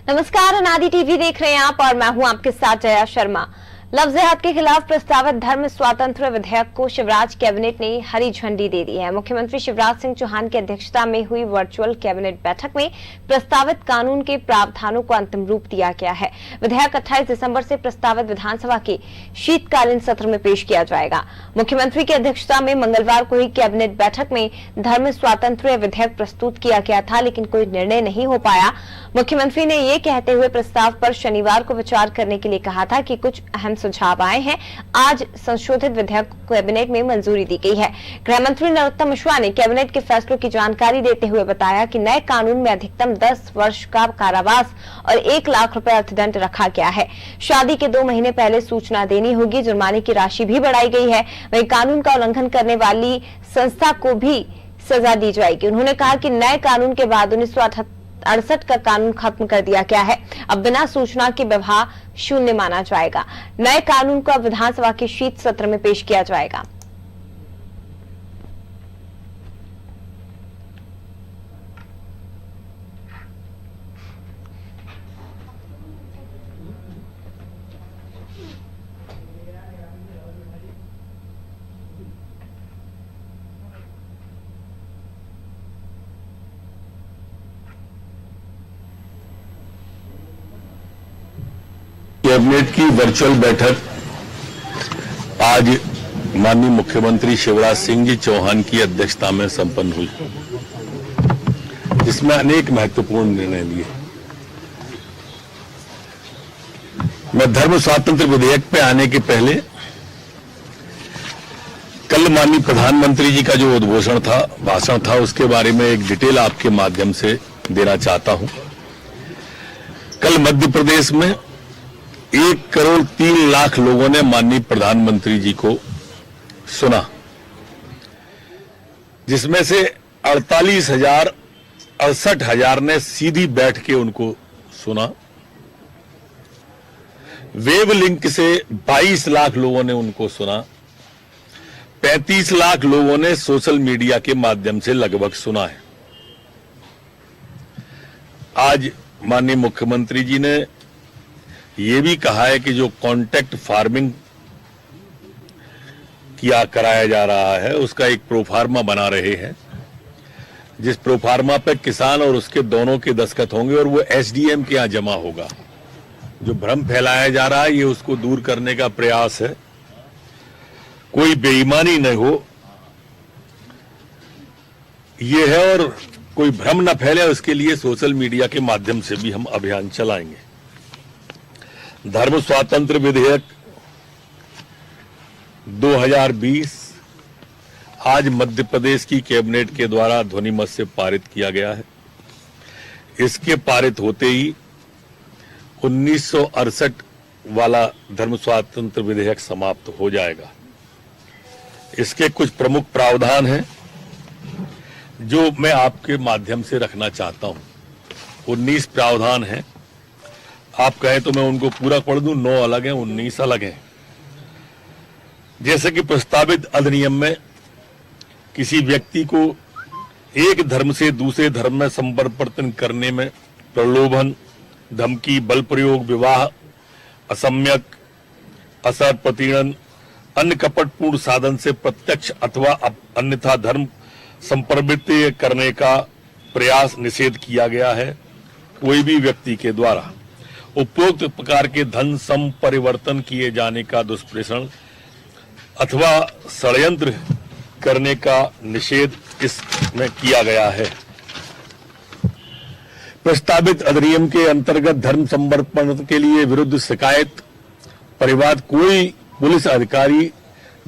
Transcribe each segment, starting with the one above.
नमस्कार, अनादि टीवी देख रहे हैं आप और मैं हूं आपके साथ जया शर्मा। लव जिहाद के खिलाफ प्रस्तावित धर्म स्वातंत्र विधेयक को शिवराज कैबिनेट ने हरी झंडी दे दी है। मुख्यमंत्री शिवराज सिंह चौहान की अध्यक्षता में हुई वर्चुअल कैबिनेट बैठक में प्रस्तावित कानून के प्रावधानों को अंतिम रूप दिया गया है। विधेयक 28 दिसंबर से प्रस्तावित विधानसभा के शीतकालीन सत्र में पेश किया जाएगा। मुख्यमंत्री की अध्यक्षता में मंगलवार को हुई कैबिनेट बैठक में धर्म स्वातंत्र विधेयक प्रस्तुत किया गया था, लेकिन कोई निर्णय नहीं हो पाया। मुख्यमंत्री ने ये कहते हुए प्रस्ताव पर शनिवार को विचार करने के लिए कहा था कि कुछ अहम सुझाव आए हैं। आज संशोधित विधेयक को कैबिनेट में मंजूरी दी गई है। गृह मंत्री नरोत्तम मिश्रा ने कैबिनेट के फैसलों की जानकारी देते हुए बताया कि नए कानून में अधिकतम 10 वर्ष का कारावास और 1 लाख रुपए अर्थदंड रखा गया है। शादी के 2 महीने पहले सूचना देनी होगी। जुर्माने की राशि भी बढ़ाई गई है। वहीं कानून का उल्लंघन करने वाली संस्था को भी सजा दी जाएगी। उन्होंने कहा कि नए कानून के बाद 1968 का कानून खत्म कर दिया गया है। अब बिना सूचना के विवाह शून्य माना जाएगा। नए कानून को अब विधानसभा के शीत सत्र में पेश किया जाएगा। कैबिनेट की वर्चुअल बैठक आज माननीय मुख्यमंत्री शिवराज सिंह जी चौहान की अध्यक्षता में संपन्न हुई। इसमें अनेक महत्वपूर्ण निर्णय लिए। मैं धर्म स्वातंत्र विधेयक पे आने के पहले कल माननीय प्रधानमंत्री जी का जो उद्घोषण था, भाषण था, उसके बारे में एक डिटेल आपके माध्यम से देना चाहता हूं। कल मध्य प्रदेश में 1 करोड़ 3 लाख लोगों ने माननीय प्रधानमंत्री जी को सुना, जिसमें से 68,000 ने सीधी बैठ के उनको सुना। वेब लिंक से 22 लाख लोगों ने उनको सुना। 35 लाख लोगों ने सोशल मीडिया के माध्यम से लगभग सुना है। आज माननीय मुख्यमंत्री जी ने ये भी कहा है कि जो कॉन्ट्रैक्ट फार्मिंग कराया जा रहा है, उसका एक प्रोफार्मा बना रहे हैं, जिस प्रोफार्मा पे किसान और उसके दोनों के दस्तखत होंगे और वो एसडीएम के यहां जमा होगा। जो भ्रम फैलाया जा रहा है, ये उसको दूर करने का प्रयास है। कोई बेईमानी न हो, ये है, और कोई भ्रम न फैले, उसके लिए सोशल मीडिया के माध्यम से भी हम अभियान चलाएंगे। धर्म स्वातंत्र विधेयक 2020 आज मध्य प्रदेश की कैबिनेट के द्वारा ध्वनिमत से पारित किया गया है। इसके पारित होते ही 1968 वाला धर्म स्वातंत्र विधेयक समाप्त हो जाएगा। इसके कुछ प्रमुख प्रावधान हैं जो मैं आपके माध्यम से रखना चाहता हूं। 19 प्रावधान हैं। आप कहें तो मैं उनको पूरा पढ़ दूं। 9 अलग हैं, 19 अलग हैं। जैसे कि प्रस्तावित अधिनियम में किसी व्यक्ति को एक धर्म से दूसरे धर्म में संपरिवर्तन करने में प्रलोभन, धमकी, बल प्रयोग, विवाह, असम्यक, असर, प्रतिणन, अन्य कपटपूर्ण साधन से प्रत्यक्ष अथवा अन्यथा धर्म संपरिवर्तित करने का प्रयास निषेध किया गया है। कोई भी व्यक्ति के द्वारा उपरोक्त प्रकार के धन संपरिवर्तन किए जाने का दुष्प्रेषण अथवा षड्यंत्र करने का निषेध इसमें किया गया है। प्रस्तावित अधिनियम के अंतर्गत धर्म संपरिवर्तन के लिए विरुद्ध शिकायत परिवाद कोई पुलिस अधिकारी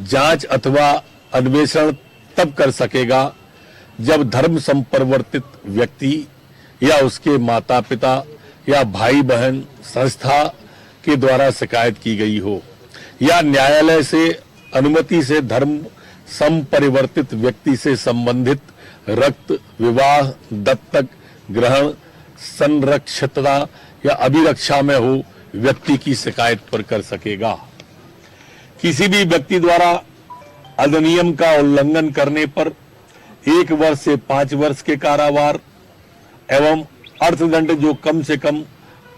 जांच अथवा अन्वेषण तब कर सकेगा जब धर्म संपरिवर्तित व्यक्ति या उसके माता पिता या भाई बहन संस्था के द्वारा शिकायत की गई हो, या न्यायालय से अनुमति से धर्म संपरिवर्तित व्यक्ति से संबंधित रक्त, विवाह, दत्तक ग्रहण, संरक्षितता या अभिरक्षा में हो व्यक्ति की शिकायत पर कर सकेगा। किसी भी व्यक्ति द्वारा अधिनियम का उल्लंघन करने पर 1 वर्ष से 5 वर्ष के कारावास एवं अर्थदंड जो कम से कम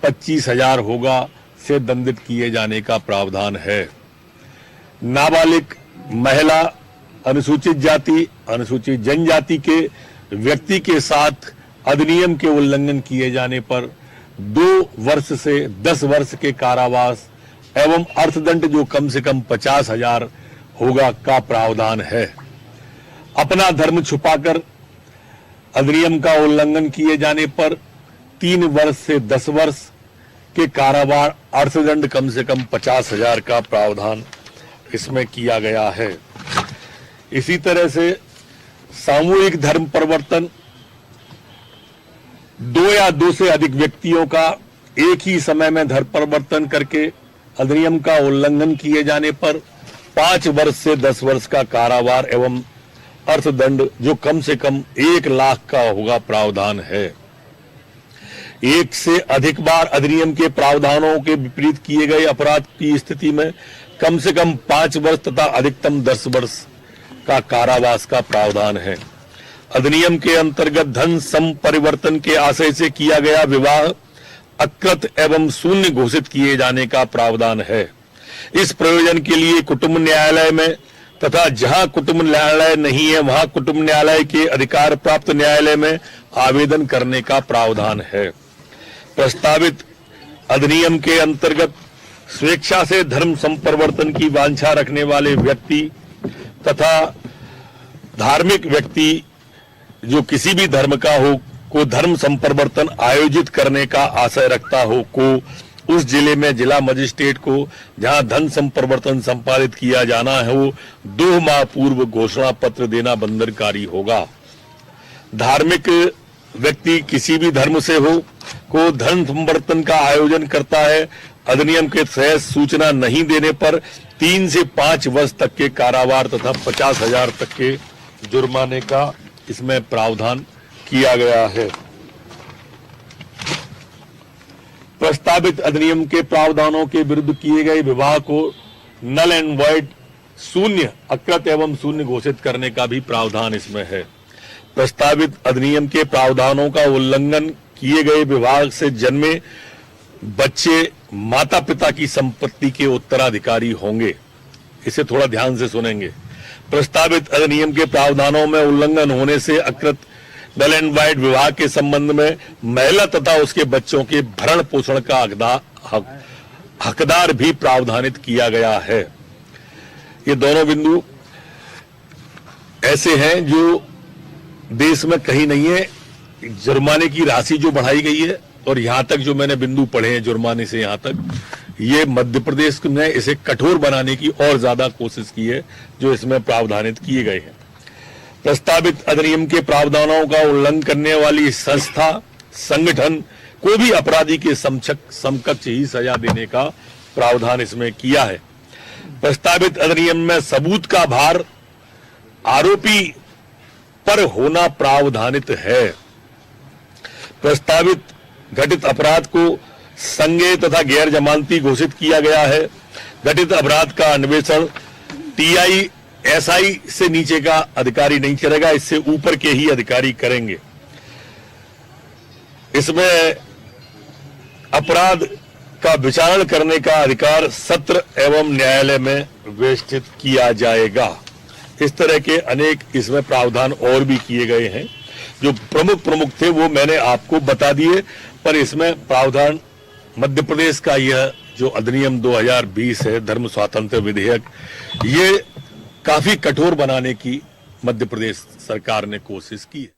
25,000 होगा से दंडित किए जाने का प्रावधान है। नाबालिग महिला, अनुसूचित जाति, अनुसूचित जनजाति के व्यक्ति के साथ अधिनियम के उल्लंघन किए जाने पर 2 वर्ष से 10 वर्ष के कारावास एवं अर्थदंड जो कम से कम 50,000 होगा का प्रावधान है। अपना धर्म छुपाकर अधिनियम का उल्लंघन किए जाने पर 3 वर्ष से 10 वर्ष के कारावास, अर्थदंड कम से कम 50,000 का प्रावधान इसमें किया गया है। इसी तरह से सामूहिक धर्म परिवर्तन, 2 या 2 से अधिक व्यक्तियों का एक ही समय में धर्म परिवर्तन करके अधिनियम का उल्लंघन किए जाने पर 5 वर्ष से 10 वर्ष का कारावास एवं अर्थदंड जो कम से कम 1 लाख का होगा प्रावधान है। 1 से अधिक बार अधिनियम के प्रावधानों के विपरीत किए गए अपराध की स्थिति में कम से कम 5 वर्ष तथा अधिकतम 10 वर्ष का कारावास का प्रावधान है। अधिनियम के अंतर्गत धन संपरिवर्तन के आशय से किया गया विवाह अकृत एवं शून्य घोषित किए जाने का प्रावधान है। इस प्रयोजन के लिए कुटुंब न्यायालय में तथा जहां कुटुंब न्यायालय नहीं है वहां कुटुंब न्यायालय के अधिकार प्राप्त न्यायालय में आवेदन करने का प्रावधान है। प्रस्तावित अधिनियम के अंतर्गत स्वेच्छा से धर्म संपरिवर्तन की वांछा रखने वाले व्यक्ति तथा धार्मिक व्यक्ति जो किसी भी धर्म का हो को धर्म संपरिवर्तन आयोजित करने का आशय रखता हो को उस जिले में जिला मजिस्ट्रेट को जहां धन संपरिवर्तन संपादित किया जाना है वो 2 माह पूर्व घोषणा पत्र देना बंधनकारी होगा। धार्मिक व्यक्ति किसी भी धर्म से हो को धन संपरिवर्तन का आयोजन करता है, अधिनियम के तहत सूचना नहीं देने पर 3 से 5 वर्ष तक के कारावास तथा 50,000 तक के जुर्माने का इसमें प्रावधान किया गया है। प्रस्तावित अधिनियम के प्रावधानों के विरुद्ध किए गए विवाह को नल एंड वॉइड, शून्य, अकृत एवं शून्य घोषित करने का भी प्रावधान इसमें है। प्रस्तावित अधिनियम के प्रावधानों का उल्लंघन किए गए विवाह से जन्मे बच्चे माता पिता की संपत्ति के उत्तराधिकारी होंगे। इसे थोड़ा ध्यान से सुनेंगे। प्रस्तावित अधिनियम के प्रावधानों में उल्लंघन होने से अकृत नल एंड वाइड विवाह के संबंध में महिला तथा उसके बच्चों के भरण पोषण का हकदार भी प्रावधानित किया गया है। ये दोनों बिंदु ऐसे हैं जो देश में कहीं नहीं है। जुर्माने की राशि जो बढ़ाई गई है और यहां तक जो मैंने बिंदु पढ़े हैं जुर्माने से यहां तक, ये मध्य प्रदेश ने इसे कठोर बनाने की और ज्यादा कोशिश की है जो इसमें प्रावधानित किए गए हैं। प्रस्तावित अधिनियम के प्रावधानों का उल्लंघन करने वाली संस्था, संगठन को भी अपराधी के समकक्ष ही सजा देने का प्रावधान इसमें किया है। प्रस्तावित अधिनियम में सबूत का भार आरोपी पर होना प्रावधानित है। प्रस्तावित घटित अपराध को संज्ञेय तथा गैर जमानती घोषित किया गया है। घटित अपराध का अन्वेषण टीआई एसआई से नीचे का अधिकारी नहीं करेगा, इससे ऊपर के ही अधिकारी करेंगे। इसमें अपराध का विचारण करने का अधिकार सत्र एवं न्यायालय में व्यवस्थित किया जाएगा। इस तरह के अनेक इसमें प्रावधान और भी किए गए हैं। जो प्रमुख थे वो मैंने आपको बता दिए, पर इसमें प्रावधान मध्य प्रदेश का यह जो अधिनियम 2020 है, धर्म स्वातंत्र्य विधेयक, ये काफी कठोर बनाने की मध्य प्रदेश सरकार ने कोशिश की है।